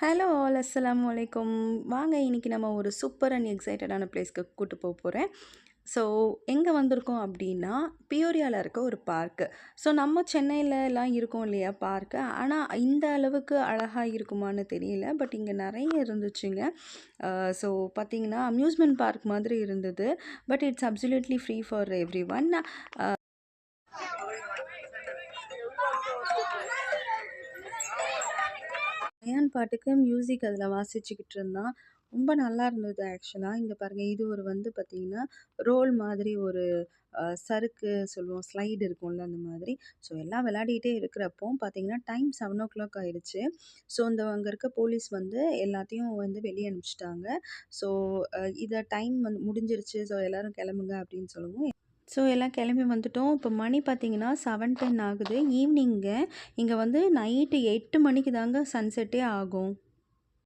Hello all அஸ்ஸலாமு அலைக்கும். வாங்க இன்னைக்கு நம்ம ஒரு சூப்பர் அண்ட் எக்ஸைட்டடான பிளேஸ்க்கு கூட்டு போறேன். ஸோ எங்கே வந்திருக்கோம் அப்படின்னா, பியூரியால இருக்க ஒரு பார்க்கு. ஸோ நம்ம சென்னையிலலாம் இருக்கோம் இல்லையா பார்க்கு. ஆனால் இந்த அளவுக்கு அழகா இருக்குமான்னு தெரியல. பட் இங்கே நிறைய இருந்துச்சுங்க. ஸோ பார்த்தீங்கன்னா அம்யூஸ்மெண்ட் பார்க் மாதிரி இருந்தது. But it's absolutely free for everyone. Ayaan பாட்டுக்கு மியூசிக் அதில் வாசிச்சுக்கிட்டு இருந்தான். ரொம்ப நல்லா இருந்தது ஆக்சுவலாக. இங்கே பாருங்கள், இது ஒரு பார்த்தீங்கன்னா ரோல் மாதிரி ஒரு சறுக்கு சொல்லுவோம், ஸ்லைடு இருக்கும்ல அந்த மாதிரி. ஸோ எல்லாம் விளையாடிட்டே இருக்கிறப்போ பார்த்தீங்கன்னா டைம் 7:00 ஆயிடுச்சு. ஸோ அங்கே இருக்க போலீஸ் எல்லாத்தையும் வெளியே அனுப்பிச்சிட்டாங்க. ஸோ இதை டைம் முடிஞ்சிருச்சு, ஸோ எல்லோரும் கிளம்புங்க அப்படின்னு சொல்லவும் ஸோ எல்லாம் கிளம்பி வந்துட்டோம். இப்போ மணி பார்த்தீங்கன்னா 7:10 ஆகுது ஈவினிங்கு. இங்கே நைட்டு 8 மணிக்கு தாங்க சன்செட்டே ஆகும்.